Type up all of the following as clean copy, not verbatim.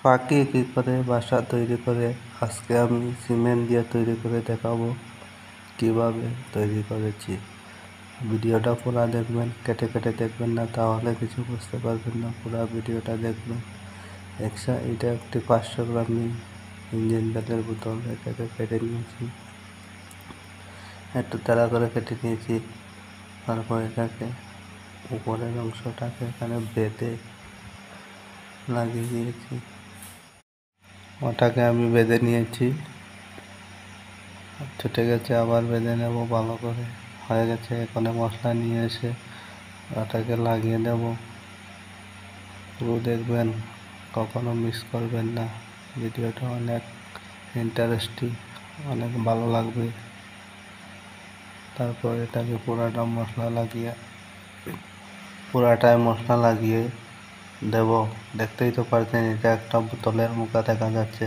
পাখি কী করে বাসা তৈরি করে আজকে আমি সিমেন্ট দিয়ে তৈরি করে দেখাবো কিভাবে তৈরি করেছি। ভিডিওটা পুরো দেখবেন, কেটে কেটে দেখবেন না, তাহলে কিছু বুঝতে পারবেন না। পুরো ভিডিওটা দেখবেন। এটা একটি 500 গ্রামই ইঞ্জিন তেলের বোতল। এটাকে কেটে নিয়েছি, একটু তাড়া করে কেটে নিয়েছি। তারপর এটাকে উপরের অংশটাকে এখানে বেঁধে লাগিয়ে দিয়েছি। ওটাকে আমি বেঁধে নিয়েছি, ছুটে গেছে, আবার বেঁধে নেব ভালো করে। হয়ে গেছে। এখানে মশলা নিয়ে এসে ওটাকে লাগিয়ে দেব। পুরো দেখবেন, কখনো মিস করবেন না। ভিডিওটা অনেক ইন্টারেস্টিং, অনেক ভালো লাগবে। তারপর এটাকে পুরাটাই মশলা লাগিয়ে দেব। দেখতেই তো পারছেন, এটা একটা বোতলের মুখা দেখা যাচ্ছে।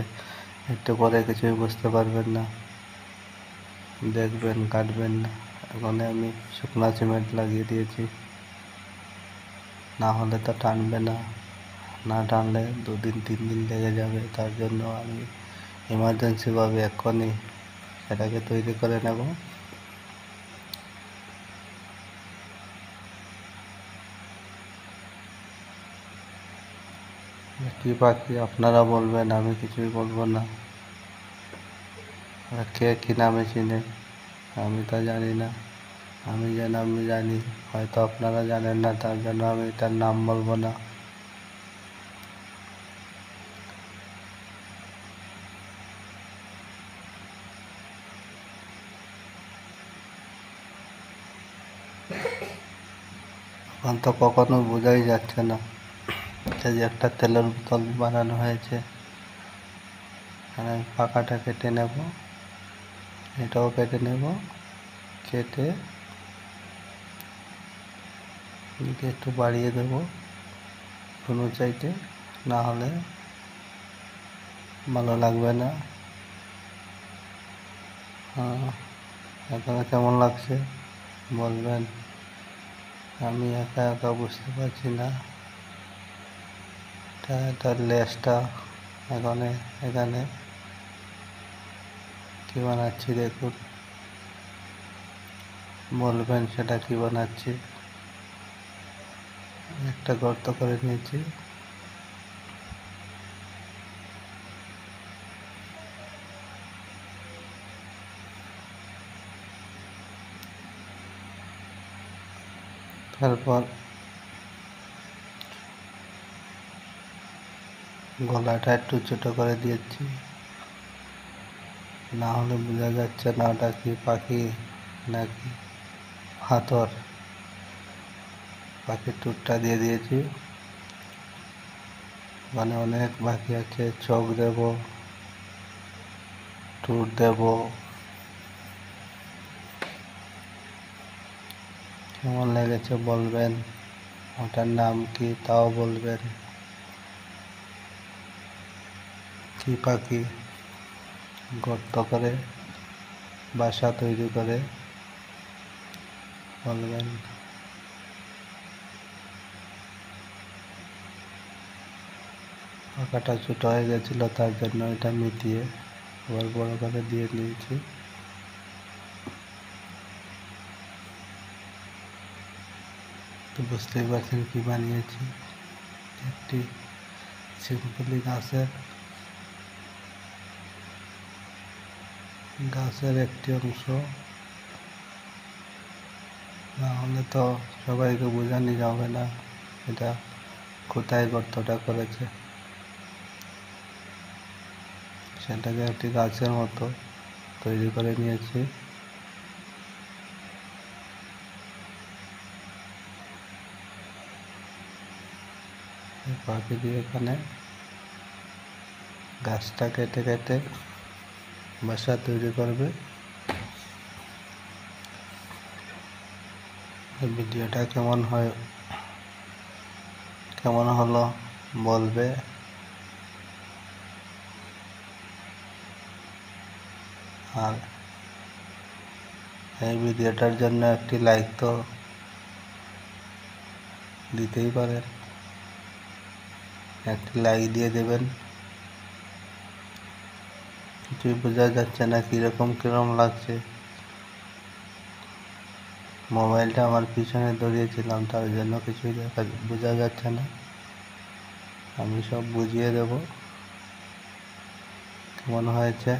একটু পরে কিছুই বুঝতে পারবেন না, দেখবেন, কাটবেন না। এখানে আমি শুকনা সিমেন্ট লাগিয়ে দিয়েছি, না হলে তো টানবে না। না টানলে 2 দিন 3 দিন লেগে যাবে। তার জন্য আমি এমার্জেন্সিভাবে এক্ষুনি সেটাকে তৈরি করে নেব। কি পাখি আপনারা বলবেন, আমি কিছুই বলবো না। কে কী নামে চিনে আমি তা জানি না। আমি যে নামে জানি হয়তো আপনারা জানেন না, তার জন্য আমি এটার নাম বলবো না। এখন তো কখনো বোঝাই যাচ্ছে না যে একটা তেলের বোতল বানানো হয়েছে। আমি পাখাটা কেটে নেব, এটাও কেটে নেব। কেটে একটু বাড়িয়ে দেব কোনো চাইতে, না হলে ভালো লাগবে না। আপনারা কেমন লাগছে বলবেন। আমি একা একা বুঝতে পারছি না। এটার লেজটা এখানে কী বানাচ্ছি দেখুন, বলবেন সেটা কী বানাচ্ছি। একটা গর্ত করে নিয়েছি, তারপর গলাটা একটু ছোটো করে দিয়েছি, না হলে বোঝা যাচ্ছে না ওটা কি পাখি নাকি হাতর। পাখির টুকটা দিয়ে দিয়েছি। মানে অনেক বাকি আছে। চোখ দেব, ঠোঁট দেব। কেমন লেগেছে বলবেন, ওটার নাম কি তাও বলবেন। কি পাখি গর্ত করে বাসা তৈরি করে বলবেন। পাখাটা ছোটো হয়ে গেছিলো, তার জন্য এটা মিটিয়ে আবার বড় করে দিয়ে নিয়েছি। তো বুঝতেই পারছেন কি বানিয়েছি। একটি সিম্পলি গাছের একটি অংশ, না হলে তো সবাইকে বোঝানো যাবে না এটা কোথায় গর্তটা করেছে। সেটাকে একটি গাছের মতো তৈরি করে নিয়েছি। পাখি দিয়ে এখানে গাছটা কেটে কেটে বাসা তৈরি করবে। ভিডিওটা কেমন হলো বলবে। আর এই ভিডিওটার জন্য একটি লাইক তো দিতেই পারেন, একটি লাইক দিয়ে দেবেন। কিছুই বোঝা যাচ্ছে না কিরকম লাগছে। মোবাইলটা আমার পিছনে ধরিয়েছিলাম, তার জন্য কিছুই বোঝা যাচ্ছে না। আমি সব বুঝিয়ে দেব কেমন হয়েছে।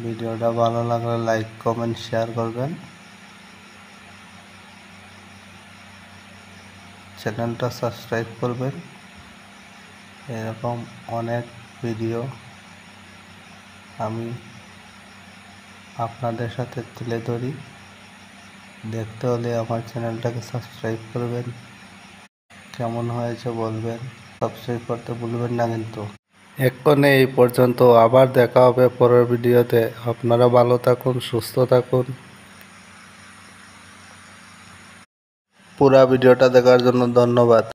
ভিডিওটা ভালো লাগলে লাইক কমেন্ট শেয়ার করবেন, চ্যানেলটা সাবস্ক্রাইব করবেন। এরকম অনেক ভিডিও আমি আপনাদের সাথে তুলে ধরি। দেখতে হলে আমার চ্যানেলটাকে সাবস্ক্রাইব করবেন। কেমন হয়েছে বলবেন, সাবস্ক্রাইব করতে ভুলবেন না কিন্তু। এক্ষণে এই পর্যন্ত, আবার দেখা হবে পরের ভিডিওতে। আপনারা ভালো থাকুন, সুস্থ থাকুন। পুরা ভিডিওটা দেখার জন্য ধন্যবাদ।